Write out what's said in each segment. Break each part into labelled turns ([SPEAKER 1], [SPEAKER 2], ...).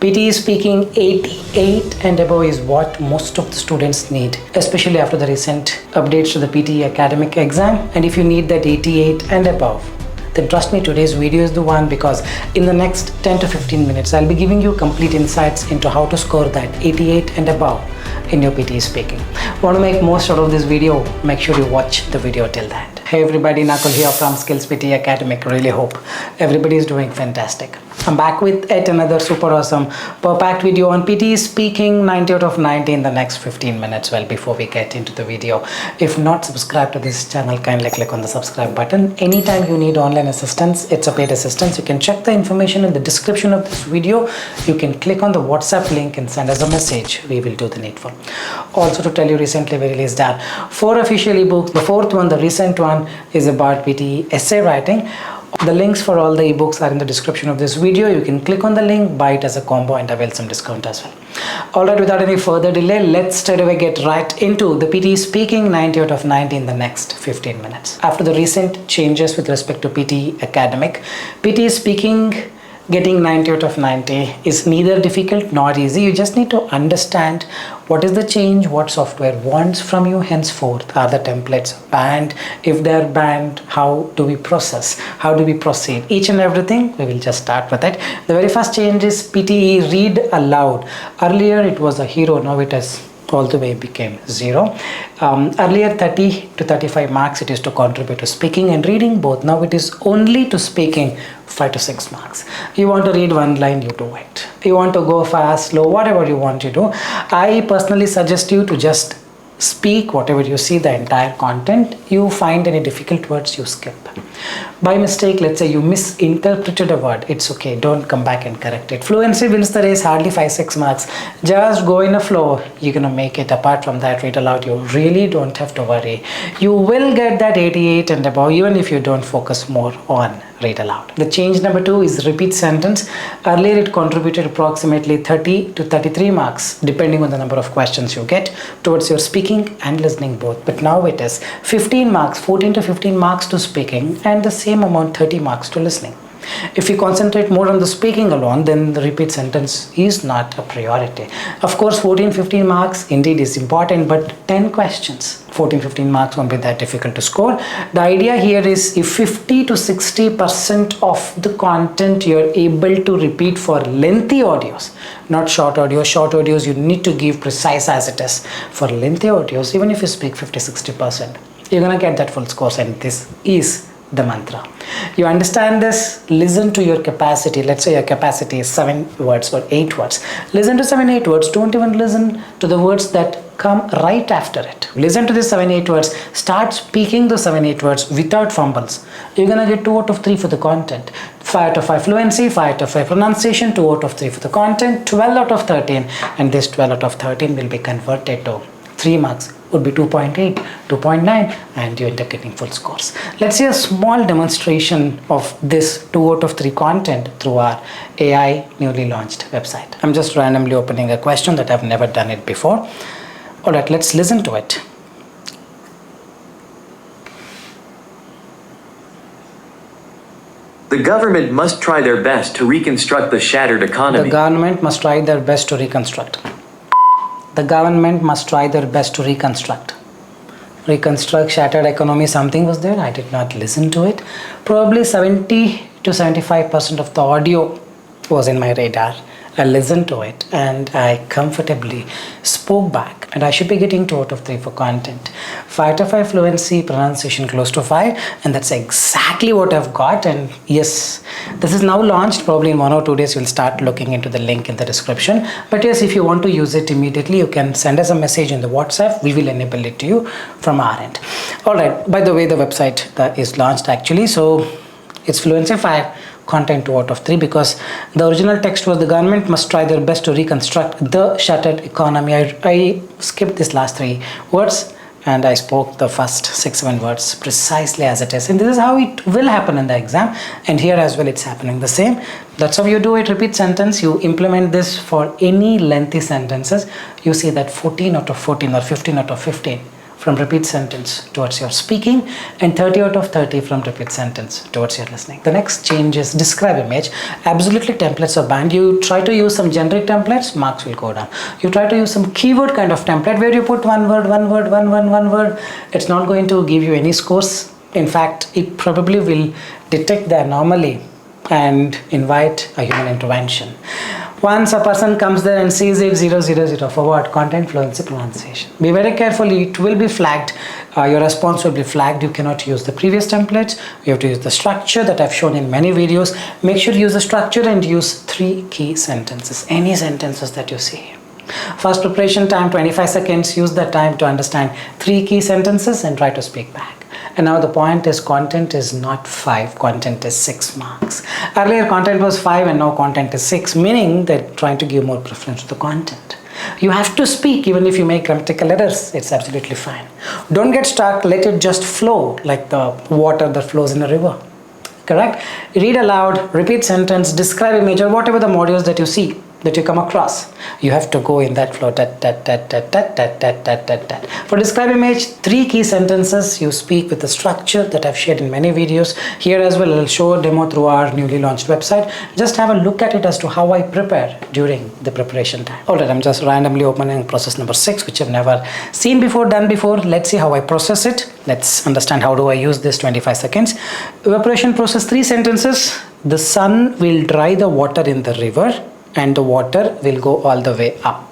[SPEAKER 1] PTE speaking 88 and above is what most of the students need, especially after the recent updates to the PTE academic exam. And if you need that 88 and above, then trust me, today's video is the one, because in the next 10 to 15 minutes, I'll be giving you complete insights into how to score that 88 and above in your PTE speaking. Want to make most out of this video? Make sure you watch the video till the end. Hey everybody, Nakul here from SKILLS PTE ACADEMIC. Really hope everybody is doing fantastic. I'm back with yet another super awesome packed video on PTE speaking 90 out of 90 in the next 15 minutes. Well, before we get into the video, if not subscribed to this channel, kindly click on the subscribe button. Anytime you need online assistance, it's a paid assistance. You can check the information in the description of this video. You can click on the WhatsApp link and send us a message. We will do the needful. Also, to tell you, recently we released our 4 official ebooks. The 4th one, the recent one, is about PTE essay writing. The links for all the ebooks are in the description of this video. You can click on the link, buy it as a combo, and avail some discount as well. Alright, without any further delay, let's straight away get right into the PTE speaking 90 out of 90 in the next 15 minutes. After the recent changes with respect to PTE academic, PTE speaking getting 90 out of 90 is neither difficult nor easy. You just need to understand what is the change, what software wants from you henceforth. Are the templates banned? If they're banned, how do we process? How do we proceed? Each and everything, we will just start with it. The very first change is PTE read aloud. Earlier it was a hero, now it has all the way became 0. Earlier 30 to 35 marks it is to contribute to speaking and reading both. Now it is only to speaking 5 to 6 marks. You want to read one line, you do it. You want to go fast, slow, whatever you want to do. I personally suggest you to just speak whatever you see, the entire content. You find any difficult words, you skip. By mistake, let's say you misinterpreted a word, it's okay, don't come back and correct it. Fluency wins the race, hardly 5-6 marks. Just go in a flow, you're gonna make it. Apart from that, read aloud, you really don't have to worry. You will get that 88 and above, even if you don't focus more on read aloud. The change number 2 is repeat sentence. Earlier it contributed approximately 30 to 33 marks depending on the number of questions you get towards your speaking and listening both. But now it is 15 marks, 14 to 15 marks to speaking and the same amount, 30 marks to listening. If you concentrate more on the speaking alone, then the repeat sentence is not a priority. Of course, 14-15 marks indeed is important, but 10 questions, 14-15 marks won't be that difficult to score. The idea here is if 50 to 60% of the content you're able to repeat for lengthy audios, not short audios. Short audios you need to give precise as it is. For lengthy audios, even if you speak 50-60%, you're gonna get that full score, and this is the mantra. You understand this? Listen to your capacity. Let's say your capacity is 7 words or 8 words. Listen to 7-8 words. Don't even listen to the words that come right after it. Listen to the 7-8 words. Start speaking the 7-8 words without fumbles. You're gonna get 2 out of 3 for the content. 5 out of 5 fluency, 5 out of 5 pronunciation, 2 out of 3 for the content, 12 out of 13, and this 12 out of 13 will be converted to 3 marks. Would be 2.8, 2.9, and you end up getting full scores. Let's see a small demonstration of this 2 out of 3 content through our AI newly launched website. I'm just randomly opening a question that I've never done it before. All right, let's listen to it.
[SPEAKER 2] The government must try their best to reconstruct the shattered economy.
[SPEAKER 1] The government must try their best to reconstruct. The government must try their best to reconstruct. Reconstruct, shattered economy, something was there. I did not listen to it. Probably 70 to 75% of the audio was in my radar. I listened to it and I comfortably spoke back, and I should be getting 2 out of 3 for content. 5 to 5 fluency, pronunciation close to 5, and that's exactly what I've got. And yes, this is now launched. Probably in 1 or 2 days you'll start looking into the link in the description. But yes, if you want to use it immediately, you can send us a message in the WhatsApp. We will enable it to you from our end. All right, by the way, the website that is launched actually, so it's fluency 5, content 2 out of 3, because the original text was the government must try their best to reconstruct the shattered economy. I skipped this last 3 words and I spoke the first 6-7 words precisely as it is, and this is how it will happen in the exam, and here as well it's happening the same. That's how you do it. Repeat sentence, you implement this for any lengthy sentences. You see that 14 out of 14 or 15 out of 15 from repeat sentence towards your speaking, and 30 out of 30 from repeat sentence towards your listening. The next change is describe image. Absolutely templates are banned. You try to use some generic templates, marks will go down. You try to use some keyword kind of template where you put one word, it's not going to give you any scores. In fact, it probably will detect the anomaly and invite a human intervention. Once a person comes there and sees it 000 for what? Content fluency pronunciation. Be very careful, it will be flagged. Your response will be flagged. You cannot use the previous templates. You have to use the structure that I've shown in many videos. Make sure you use the structure and use 3 key sentences. Any sentences that you see. First preparation time 25 seconds. Use that time to understand 3 key sentences and try to speak back. And now the point is, content is not 5, content is 6 marks. Earlier content was 5 and now content is 6, meaning they're trying to give more preference to the content. You have to speak even if you make grammatical errors, it's absolutely fine. Don't get stuck, let it just flow like the water that flows in a river. Correct? Read aloud, repeat sentence, describe image, or whatever the modules that you see, that you come across. You have to go in that flow. For describe image, 3 key sentences. You speak with the structure that I've shared in many videos. Here as well, I'll show a demo through our newly launched website. Just have a look at it as to how I prepare during the preparation time. Alright, I'm just randomly opening process number 6, which I've never seen before, done before. Let's see how I process it. Let's understand how do I use this 25 seconds. Evaporation process, 3 sentences. The sun will dry the water in the river, and the water will go all the way up.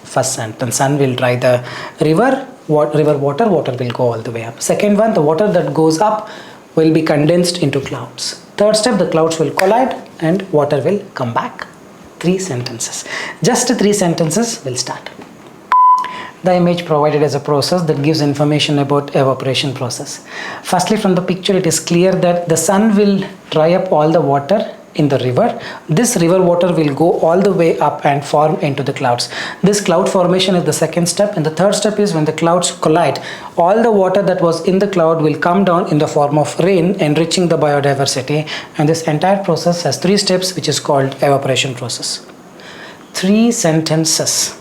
[SPEAKER 1] First sentence, sun will dry the river, water will go all the way up. Second one, the water that goes up will be condensed into clouds. Third step, the clouds will collide and water will come back. 3 sentences. Just 3 sentences will start. The image provided as a process that gives information about evaporation process. Firstly, from the picture, it is clear that the sun will dry up all the water in the river. This river water will go all the way up and form into the clouds. This cloud formation is the second step, and the third step is when the clouds collide, all the water that was in the cloud will come down in the form of rain, enriching the biodiversity. And this entire process has 3 steps, which is called evaporation process. 3 sentences.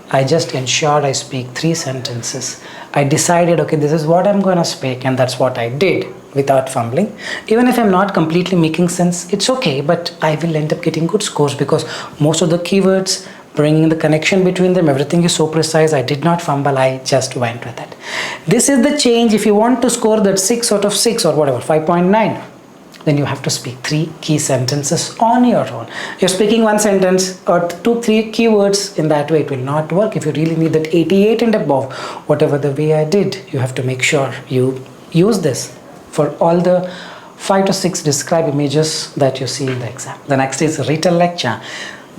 [SPEAKER 1] I just ensured I speak 3 sentences. I decided, okay, this is what I'm going to speak, and that's what I did without fumbling. Even if I'm not completely making sense, it's okay, but I will end up getting good scores because most of the keywords, bringing the connection between them, everything is so precise. I did not fumble, I just went with it. This is the change. If you want to score that 6 out of 6 or whatever, 5.9, then you have to speak 3 key sentences on your own. You're speaking 1 sentence or 2-3 keywords, in that way it will not work. If you really need that 88 and above, whatever the way I did, you have to make sure you use this for all the 5 to 6 describe images that you see in the exam. The next is Retell lecture.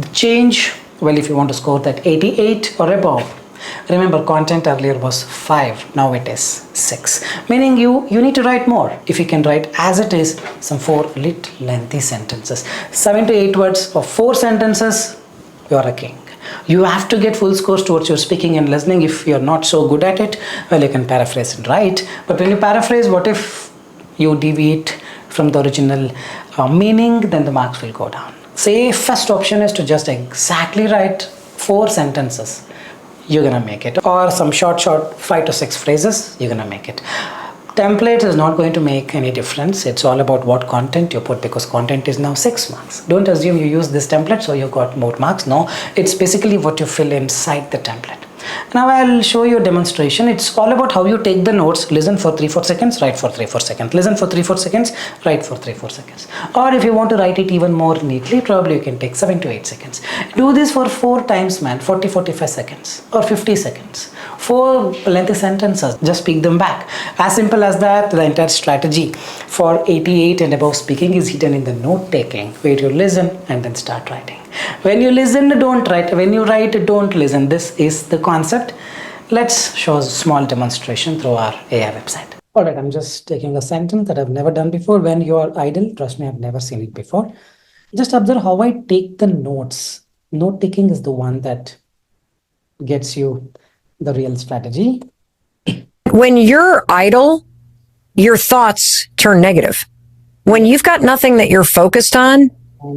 [SPEAKER 1] The change, well, if you want to score that 88 or above, remember content earlier was 5, now it is 6, meaning you need to write more. If you can write as it is, some 4 lengthy sentences, 7 to 8 words or 4 sentences, you are a king. You have to get full scores towards your speaking and listening. If you're not so good at it, well, you can paraphrase and write, but when you paraphrase, what if you deviate from the original meaning, then the marks will go down. Safest option is to just exactly write 4 sentences. You're gonna make it, or some short 5 to 6 phrases, you're gonna make it. Template is not going to make any difference. It's all about what content you put, because content is now 6 marks. Don't assume you use this template so you got more marks. No, it's basically what you fill inside the template. Now I'll show you a demonstration. It's all about how you take the notes, listen for 3-4 seconds, write for 3-4 seconds, listen for 3-4 seconds, write for 3-4 seconds. Or if you want to write it even more neatly, probably you can take 7 to 8 seconds. Do this for 4 times, man, 40-45 seconds or 50 seconds. 4 lengthy sentences, just speak them back. As simple as that. The entire strategy for 88 and above speaking is hidden in the note taking, where you listen and then start writing. When you listen, don't write. When you write, don't listen. This is the concept. Let's show a small demonstration through our AI website. Alright, I'm just taking a sentence that I've never done before. When you are idle, trust me, I've never seen it before. Just observe how I take the notes. Note taking is the one that gets you the real strategy.
[SPEAKER 3] When you're idle, your thoughts turn negative. When you've got nothing that you're focused on,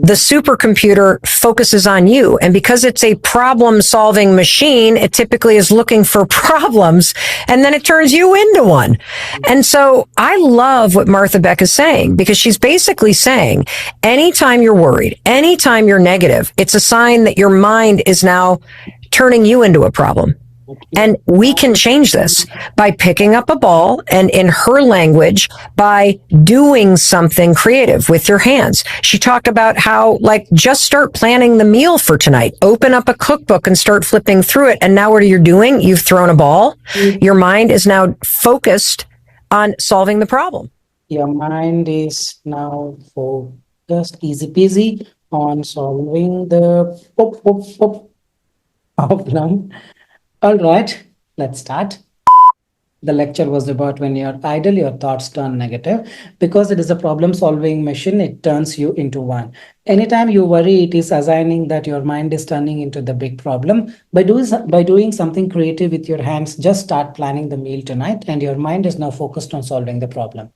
[SPEAKER 3] the supercomputer focuses on you. And because it's a problem solving machine, it typically is looking for problems and then it turns you into one. And so I love what Martha Beck is saying, because she's basically saying anytime you're worried, anytime you're negative, it's a sign that your mind is now turning you into a problem. And we can change this by picking up a ball and, in her language, by doing something creative with your hands. She talked about how, like, just start planning the meal for tonight. Open up a cookbook and start flipping through it. And now what are you doing? You've thrown a ball. Your mind is now focused on solving the problem.
[SPEAKER 1] Your mind is now focused, easy peasy, on solving the problem. All right, let's start. The lecture was about when you're idle, your thoughts turn negative. Because it is a problem-solving machine, it turns you into one. Anytime you worry, it is assigning that your mind is turning into the big problem. By doing something creative with your hands, just start planning the meal tonight, and your mind is now focused on solving the problem.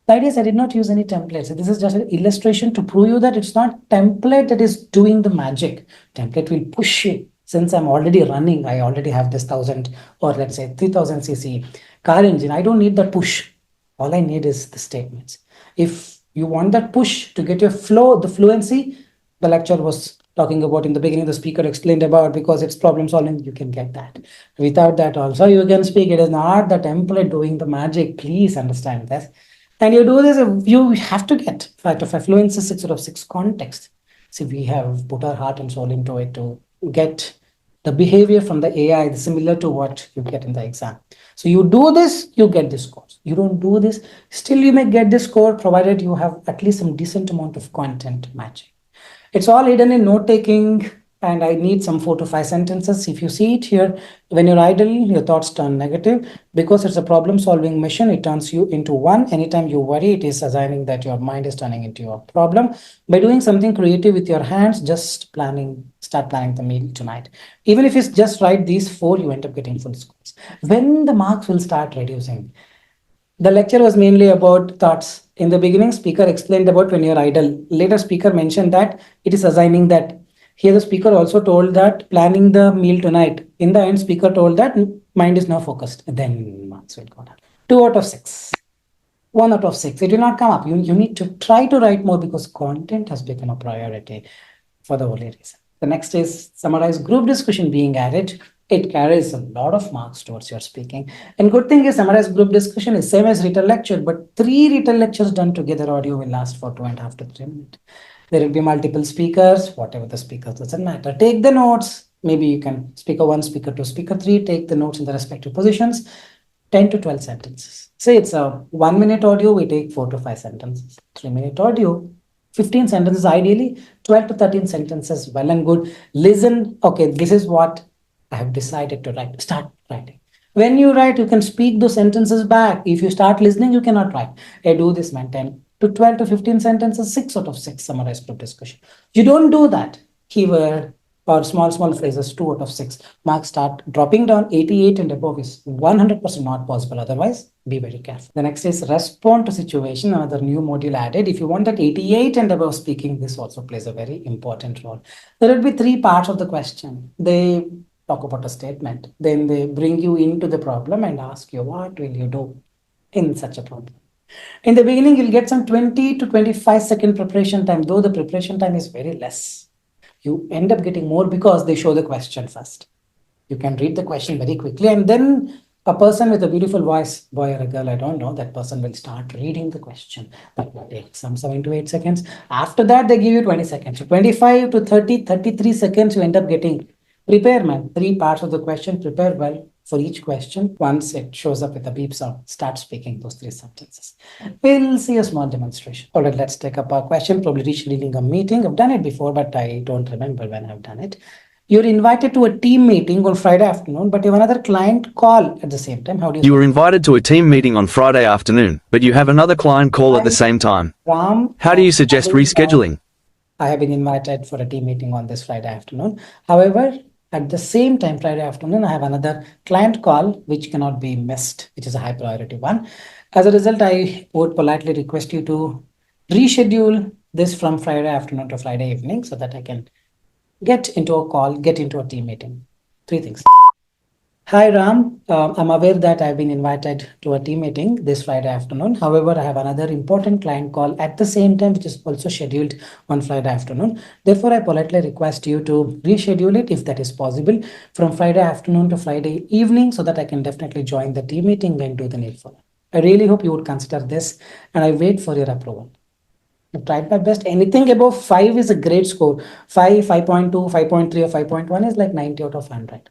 [SPEAKER 1] The idea is I did not use any templates. This is just an illustration to prove you that it's not template that is doing the magic. Template will push you. Since I'm already running, I already have this 1000 or let's say 3000 cc car engine. I don't need that push. All I need is the statements. If you want that push to get your flow, the fluency, the lecture was talking about in the beginning, the speaker explained about, because it's problem solving, you can get that. Without that also, you can speak. It is not the template doing the magic. Please understand this. And you do this, you have to get 5 to 5 fluency, 6 out of 6 context. See, we have put our heart and soul into it to get the behavior from the AI similar to what you get in the exam. So you do this, you get this score. You don't do this, still you may get this score, provided you have at least some decent amount of content matching. It's all hidden in note taking, and I need some 4 to 5 sentences. If you see it here, when you're idle, your thoughts turn negative. Because it's a problem-solving mission, it turns you into one. Anytime you worry, it is assigning that your mind is turning into a problem. By doing something creative with your hands, just start planning the meal tonight. Even if it's just write these 4, you end up getting full scores. When the marks will start reducing? The lecture was mainly about thoughts. In the beginning, speaker explained about when you're idle. Later, speaker mentioned that it is assigning that. Here, the speaker also told that planning the meal tonight. In the end, speaker told that mind is now focused. Then marks will go down. 2 out of 6. 1 out of 6. It will not come up. You need to try to write more, because content has become a priority for the only reason. The next is summarize group discussion being added. It carries a lot of marks towards your speaking. And good thing is summarize group discussion is same as Retell lecture, but 3 Retell lectures done together, audio will last for 2.5 to 3 minutes. There will be multiple speakers, whatever the speakers, doesn't matter. Take the notes. Maybe you can speaker 1, speaker 2, speaker 3, take the notes in the respective positions. 10 to 12 sentences. Say it's a 1 minute audio, we take 4 to 5 sentences. 3 minute audio, 15 sentences ideally, 12 to 13 sentences, well and good. Listen, okay, this is what I have decided to write. Start writing. When you write, you can speak those sentences back. If you start listening, you cannot write. I do this, man. 10 to 12 to 15 sentences, 6 out of 6 summarize group discussion. You don't do that. Keyword or small phrases, 2 out of 6. Marks start dropping down. 88 and above is 100% not possible. Otherwise, be very careful. The next is respond to situation, another new module added. If you want that 88 and above speaking, this also plays a very important role. There will be 3 parts of the question. They talk about a statement. Then they bring you into the problem and ask you, what will you do in such a problem? In the beginning, you'll get some 20 to 25 second preparation time, though the preparation time is very less. You end up getting more because they show the question first. You can read the question very quickly, and then a person with a beautiful voice, boy or a girl, I don't know, that person will start reading the question. That will take some 7 to 8 seconds. After that, they give you 20 seconds. So 25 to 30, 33 seconds, you end up getting. Prepare, man. 3 parts of the question. Prepare well for each question. Once it shows up with a beep sound, start speaking those 3 sentences. We'll see a small demonstration. All right, let's take up our question. Probably rescheduling a meeting. I've done it before, but I don't remember when I've done it. You're invited to a team meeting on Friday afternoon, but you have another client call at the same time. How do you?
[SPEAKER 4] You were invited to a team meeting on Friday afternoon, but you have another client call at the same time. How do you suggest rescheduling?
[SPEAKER 1] I have been invited for a team meeting on this Friday afternoon. However, at the same time, Friday afternoon, I have another client call which cannot be missed, which is a high priority one. As a result, I would politely request you to reschedule this from Friday afternoon to Friday evening so that I can get into a call, get into a team meeting. 3 things. Hi Ram, I'm aware that I've been invited to a team meeting this Friday afternoon. However, I have another important client call at the same time, which is also scheduled on Friday afternoon. Therefore, I politely request you to reschedule it if that is possible from Friday afternoon to Friday evening so that I can definitely join the team meeting and do the needful. I really hope you would consider this and I wait for your approval. I've tried my best. Anything above 5 is a great score. 5, 5.2, 5.3 or 5.1 is like 90 out of 100.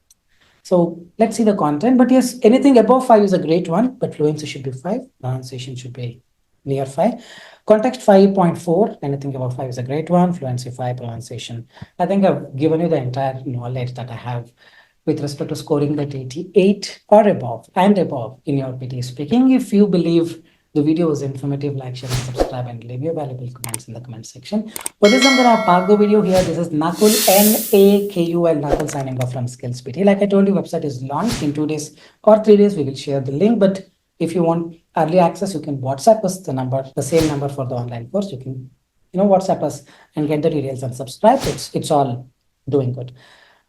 [SPEAKER 1] So let's see the content. But yes, anything above 5 is a great one, but fluency should be 5. Pronunciation should be near 5. Context 5.4. Anything above 5 is a great one. Fluency 5, pronunciation. I think I've given you the entire knowledge that I have with respect to scoring that 88 or above and above in your PTE speaking. If you believe the video was informative, like, share, and subscribe, and leave your valuable comments in the comment section. For this, I'm going to park the video here. This is Nakul, N-A-K-U-L, Nakul signing off from Skills PTE. Like I told you, website is launched in 2 days or 3 days. We will share the link. But if you want early access, you can WhatsApp us the number, the same number for the online course. You can, WhatsApp us and get the details and subscribe. It's all doing good.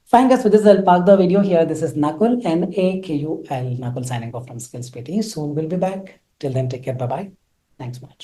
[SPEAKER 1] Fine, guys. With this, I'll park the video here. This is Nakul, N-A-K-U-L, Nakul signing off from Skills PTE. Soon we'll be back. Till then, take care. Bye-bye. Thanks much.